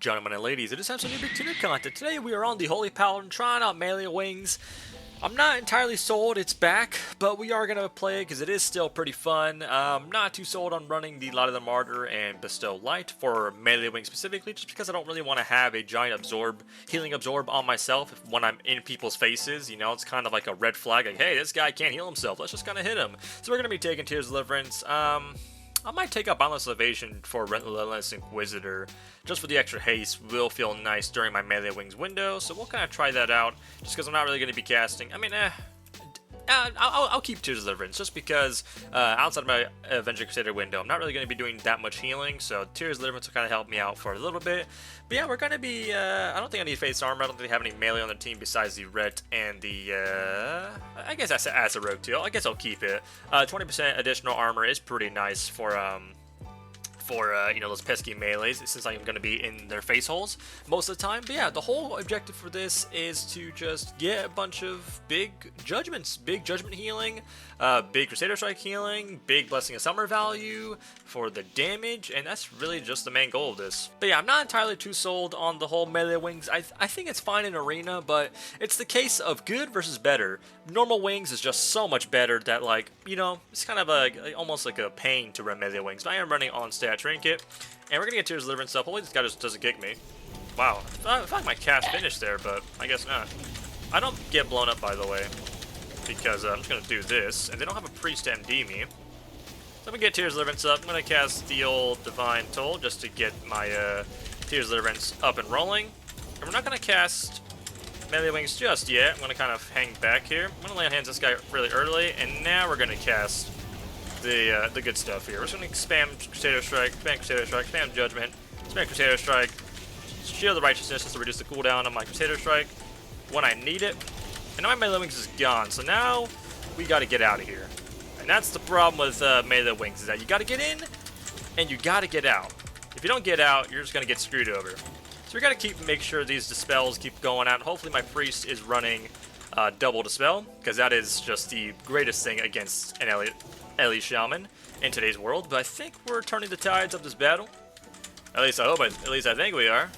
gentlemen and ladies, it is time for some new Big Tuner content. Today we are on the Holy Paladin trying out melee wings. I'm not entirely sold it's back, but we are going to play it because it is still pretty fun. Not too sold on running the Light of the Martyr and Bestow Light for melee wings specifically, just because I don't really want to have a giant healing absorb on myself when I'm in people's faces. You know, it's kind of like a red flag, like, hey, this guy can't heal himself, let's just kind of hit him. So we're going to be taking Tears of Deliverance. I might take up Boundless Evasion for Relentless Inquisitor, just for the extra haste. Will feel nice during my melee wings window, so we'll kind of try that out, just because I'm not really going to be casting. I mean, I'll keep Tears of Deliverance, just because outside of my Avenger Crusader window, I'm not really going to be doing that much healing, so Tears of Deliverance will kind of help me out for a little bit. But yeah, we're going to be, I don't think I need face armor. I don't think they have any melee on the team besides the Ret and the, I guess that's as a rogue too. I guess I'll keep it. 20% additional armor is pretty nice for you know, those pesky melees, since I'm going to be in their face holes most of the time. But yeah, the whole objective for this is to just get a bunch of big judgments, big judgment healing, big Crusader Strike healing, big Blessing of Summer value for the damage, and that's really just the main goal of this. But yeah, I'm not entirely too sold on the whole melee wings. I think it's fine in arena, but it's the case of good versus better. Normal wings is just so much better that, like, you know, it's kind of almost like a pain to run melee wings. But I am running on stat trinket, and we're gonna get Tears of Deliverance up. Hopefully this guy just doesn't kick me. Wow, I feel like my cast finished there, but I guess not. I don't get blown up, by the way, because I'm just gonna do this, and they don't have a priest to MD me. So I'm gonna get Tears of Deliverance up. I'm gonna cast the old Divine Toll just to get my Tears of Deliverance up and rolling. And we're not gonna cast melee wings just yet. I'm gonna kind of hang back here. I'm gonna lay on hands this guy really early, and now we're gonna cast the good stuff here. We're just gonna spam Crusader Strike, spam Judgment, spam Crusader Strike, Shield of Righteousness just to reduce the cooldown on my Crusader Strike when I need it. And now my melee wings is gone, so now we gotta get out of here. And that's the problem with melee wings, is that you gotta get in and you gotta get out. If you don't get out, you're just gonna get screwed over. So we gotta make sure these dispels keep going out. Hopefully my priest is running double dispel, because that is just the greatest thing against an elite shaman in today's world. But I think we're turning the tides of this battle. At least I hope. At least I think we are.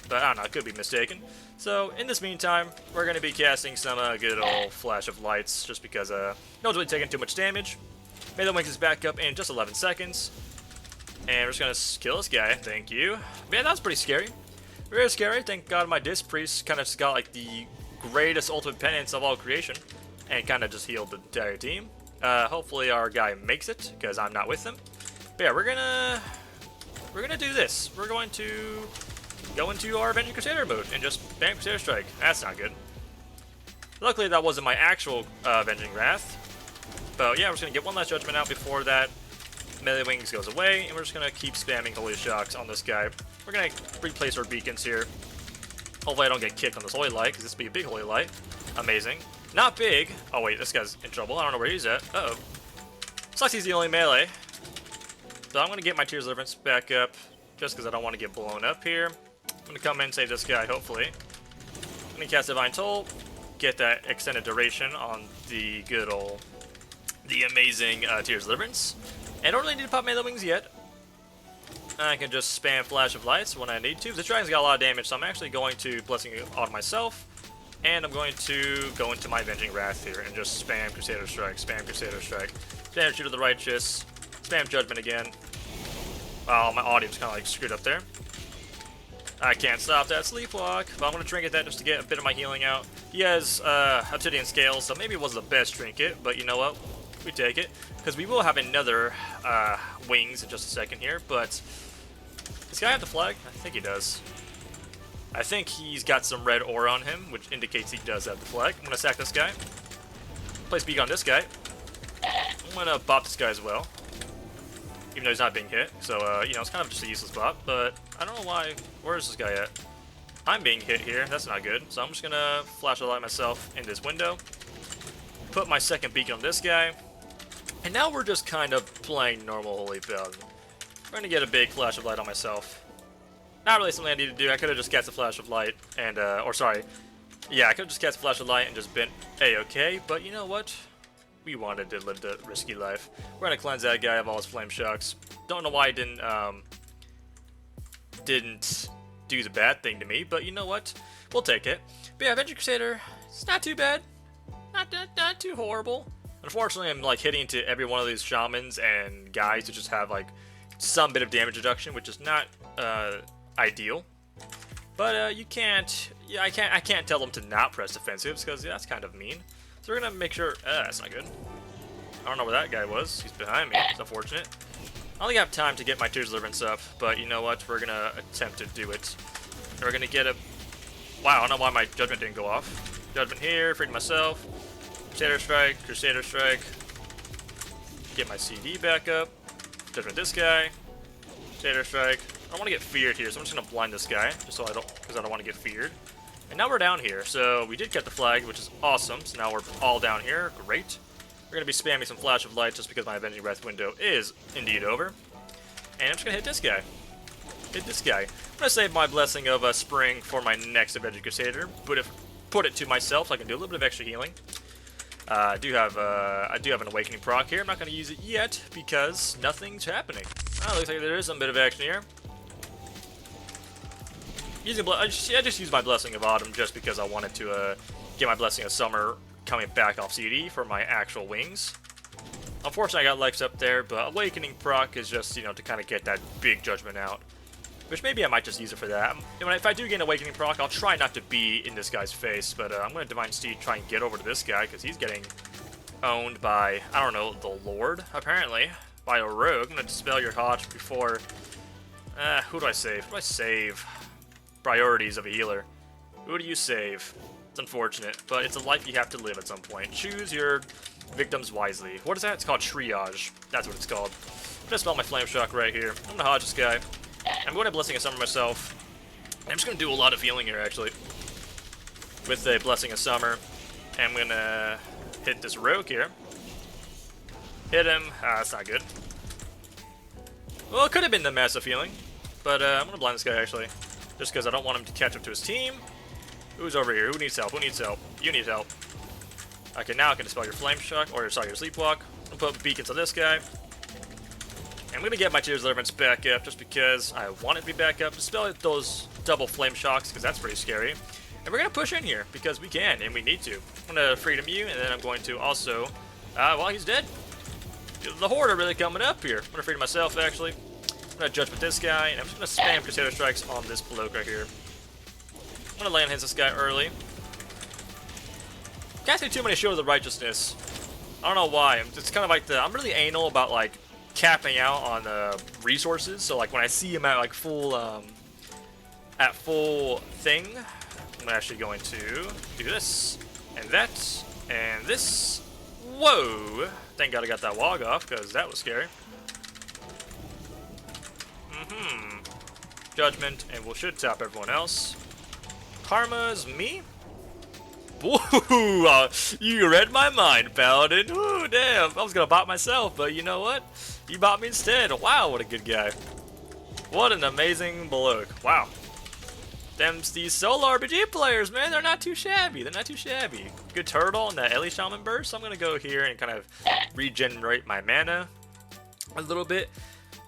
But I don't know. I could be mistaken. So in this meantime, we're going to be casting some good old Flash of Lights, just because no one's really taking too much damage. Melee Wings is back up in just 11 seconds. And we're just going to kill this guy. Thank you. Man, that was pretty scary. Very scary. Thank God my Disc Priest kind of just got like the greatest ultimate penance of all creation, and kind of just healed the entire team. Hopefully our guy makes it, because I'm not with him. But yeah, we're gonna do this. We're going to go into our Avenging Crusader mode and just spam Crusader Strike. That's not good. Luckily that wasn't my actual Avenging Wrath. But yeah, we're just gonna get one last judgment out before that melee wings goes away, and we're just gonna keep spamming Holy Shocks on this guy. We're gonna replace our beacons here. Hopefully I don't get kicked on this Holy Light, because this would be a big Holy Light. Amazing. Not big. Oh wait, this guy's in trouble. I don't know where he's at. Uh-oh. Sucks he's the only melee. So I'm going to get my Tears of Deliverance back up, just because I don't want to get blown up here. I'm going to come in and save this guy, hopefully. I'm going to cast Divine Toll, get that extended duration on the good old, the amazing Tears of Deliverance. And I don't really need to pop melee wings yet. I can just spam Flash of Lights when I need to. This dragon's got a lot of damage, so I'm actually going to Blessing on myself. And I'm going to go into my Avenging Wrath here and just spam Crusader Strike, spam Crusader Strike, spam Shield of the Righteous, spam Judgment again. Wow, my audio's kind of like screwed up there. I can't stop that Sleepwalk, but I'm going to trinket that just to get a bit of my healing out. He has Obsidian Scales, so maybe it wasn't the best trinket, but you know what? We take it, because we will have another wings in just a second here, but does this guy have the flag? I think he does. I think he's got some red aura on him, which indicates he does have the flag. I'm going to sack this guy. Place beak on this guy. I'm going to bop this guy as well, even though he's not being hit. So, you know, it's kind of just a useless bop, but I don't know why. Where is this guy at? I'm being hit here. That's not good. So I'm just going to Flash of Light myself in this window. Put my second beacon on this guy. And now we're just kind of playing normal Holy Paladin. We're going to get a big Flash of Light on myself. Not really something I need to do. I could have just cast a Flash of Light and, or sorry. Yeah, I could have just cast a Flash of Light and just been A-okay, but you know what? We wanted to live the risky life. We're going to cleanse that guy of all his Flame Shocks. Don't know why I didn't do the bad thing to me, but you know what? We'll take it. But yeah, Avenger Crusader, it's not too bad. Not too horrible. Unfortunately, I'm like hitting to every one of these shamans and guys who just have like some bit of damage reduction, which is not ideal. But you can't. Yeah, I can't tell them to not press defensives because that's kind of mean. So we're gonna make sure. That's not good. I don't know where that guy was. He's behind me. It's unfortunate. I only have time to get my Tears Deliverance up, but you know what? We're gonna attempt to do it. We're gonna get a. Wow, I don't know why my judgment didn't go off. Judgment here, freed myself. Crusader Strike, Crusader Strike. Get my CD back up. Judgment this guy. Crusader Strike. I don't want to get feared here, so I'm just gonna blind this guy, just so because I don't want to get feared. And now we're down here, so we did get the flag, which is awesome. So now we're all down here, great. We're gonna be spamming some Flash of Light just because my Avenging Breath window is indeed over. And I'm just gonna hit this guy. Hit this guy. I'm gonna save my Blessing of Spring for my next Avenging Crusader, but put it to myself so I can do a little bit of extra healing. I do have an Awakening proc here. I'm not gonna use it yet because nothing's happening. Oh, looks like there is some bit of action here. I just used my Blessing of Autumn just because I wanted to get my Blessing of Summer coming back off CD for my actual wings. Unfortunately, I got Lex up there, but Awakening proc is just, you know, to kind of get that big judgment out. Which maybe I might just use it for that. If I do get an Awakening proc, I'll try not to be in this guy's face, but I'm going to Divine Steed try and get over to this guy, because he's getting owned by, I don't know, the Lord, apparently, by a rogue. I'm going to Dispel your Hodge before... who do I save? Who do I save? Priorities of a healer. Who do you save? It's unfortunate, but it's a life you have to live at some point. Choose your victims wisely. What is that? It's called triage. That's what it's called. I'm gonna spell my Flame Shock right here. I'm gonna Hodge this guy. I'm going to Blessing of Summer myself. I'm just gonna do a lot of healing here, actually. With a Blessing of Summer. And I'm gonna hit this rogue here. Hit him. That's not good. Well, it could have been the massive healing. But I'm gonna blind this guy, actually. Just because I don't want him to catch up to his team. Who's over here? Who needs help? Who needs help? You need help. Okay, now I can dispel your Flame Shock, or sorry, your Sleepwalk. I'm gonna put beacons on this guy. And I'm gonna get my Tears Deliverance back up just because I want it to be back up. Dispel those double Flame Shocks because that's pretty scary. And we're gonna push in here because we can and we need to. I'm gonna Freedom you, and then I'm going to also. Well, he's dead. The Horde are really coming up here. I'm gonna Freedom myself actually. I'm gonna Judgment this guy, and I'm just gonna spam Crusader Strikes on this bloke right here. I'm gonna land hits this guy early. Can't say too many Shield of the Righteousness. I don't know why. It's kind of like I'm really anal about like capping out on resources. So like when I see him at like full thing, I'm actually going to do this and that and this. Whoa! Thank God I got that Wog off because that was scary. Judgment, and we should tap everyone else. Karma's me? Woo! You read my mind, Paladin. Ooh, damn. I was gonna bot myself, but you know what? You bot me instead. Wow, what a good guy. What an amazing bloke. Wow. These solo RPG players, man, they're not too shabby. They're not too shabby. Good turtle and that Ellie Shaman burst. So I'm gonna go here and kind of regenerate my mana a little bit.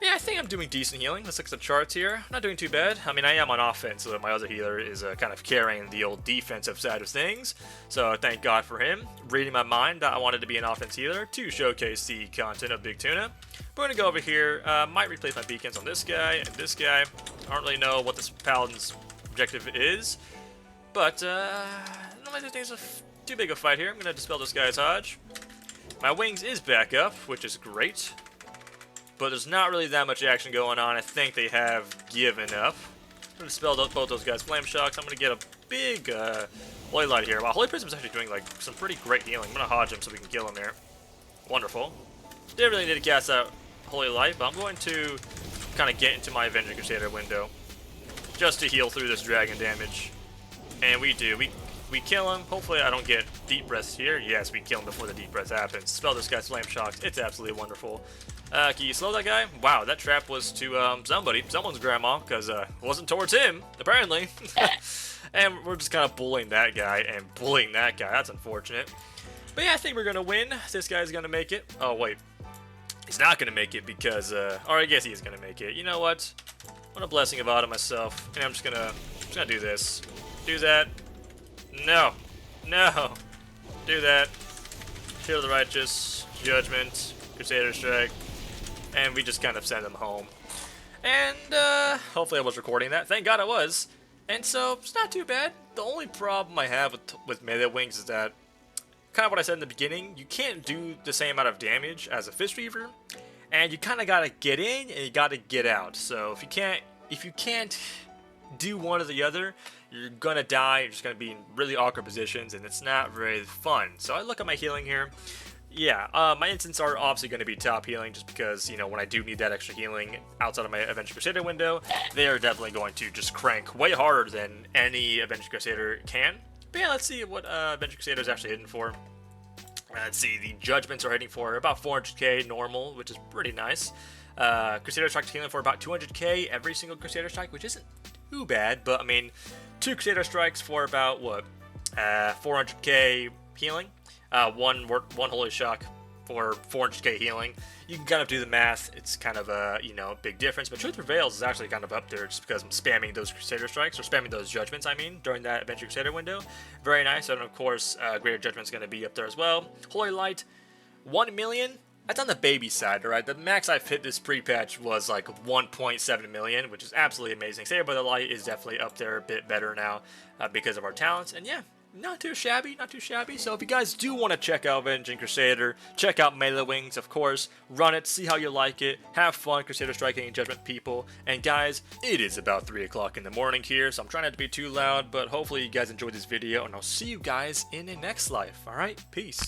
Yeah, I think I'm doing decent healing. Let's look at the charts here. I'm not doing too bad. I mean, I am on offense, so my other healer is kind of carrying the old defensive side of things. So thank God for him. Reading my mind, I wanted to be an offense healer to showcase the content of Big Tuna. We're going to go over here. Might replace my beacons on this guy and this guy. I don't really know what this Paladin's objective is. But, I don't think it's too big a fight here. I'm going to dispel this guy's Hodge. My wings is back up, which is great. But there's not really that much action going on. I think they have given up. I'm going to dispel both those guys' Flame Shocks. I'm going to get a big Holy Light here. Wow, Holy Prism is actually doing like some pretty great healing. I'm going to Hodge him so we can kill him here. Wonderful. Didn't really need to cast that Holy Light, but I'm going to kind of get into my Avenging Crusader window just to heal through this dragon damage. And we do. We kill him. Hopefully I don't get Deep Breath here. Yes, we kill him before the Deep Breath happens. Spell this guy's Flame Shocks. It's absolutely wonderful. Can you slow that guy? Wow, that trap was to someone's grandma, because it wasn't towards him, apparently. And we're just kind of bullying that guy and bullying that guy. That's unfortunate. But yeah, I think we're going to win. This guy's going to make it. Oh, wait. He's not going to make it because, or I guess he is going to make it. You know what? I'm What a blessing of autumn myself. And I'm just gonna do this. Do that. No. No. Do that. Shield of the Righteous. Judgment. Crusader Strike. And we just kind of send them home. And hopefully I was recording that. Thank God I was. And so it's not too bad. The only problem I have with melee wings is that, kind of what I said in the beginning, you can't do the same amount of damage as a Fist Reaver, and you kind of gotta get in and you gotta get out. So if you can't do one or the other, you're gonna die. You're just gonna be in really awkward positions, and it's not very fun. So I look at my healing here. Yeah, my instants are obviously going to be top healing just because, you know, when I do need that extra healing outside of my Avenged Crusader window, they are definitely going to just crank way harder than any Avenged Crusader can. But yeah, let's see what Avenged Crusader is actually hitting for. Let's see, the Judgments are hitting for about 400k normal, which is pretty nice. Crusader Strike healing for about 200k every single Crusader Strike, which isn't too bad, but I mean, 2 Crusader Strikes for about, what, 400k healing? One Holy Shock for 400k healing. You can kind of do the math. It's kind of a, you know, big difference. But Truth Prevails is actually kind of up there just because I'm spamming those Crusader Strikes, or spamming those Judgments, I mean, during that Adventure Crusader window. Very nice. And of course, Greater Judgment's going to be up there as well. Holy Light, 1 million. That's on the baby side, alright? The max I've hit this pre-patch was like 1.7 million, which is absolutely amazing. Saved by the Light is definitely up there a bit better now because of our talents. And yeah, not too shabby, not too shabby. So if you guys do want to check out Avenging Crusader, check out Melee Wings, of course. Run it, see how you like it. Have fun Crusader striking and Judgment people. And guys, it is about 3 o'clock in the morning here, so I'm trying not to be too loud, but hopefully you guys enjoyed this video, and I'll see you guys in the next life. Alright, peace.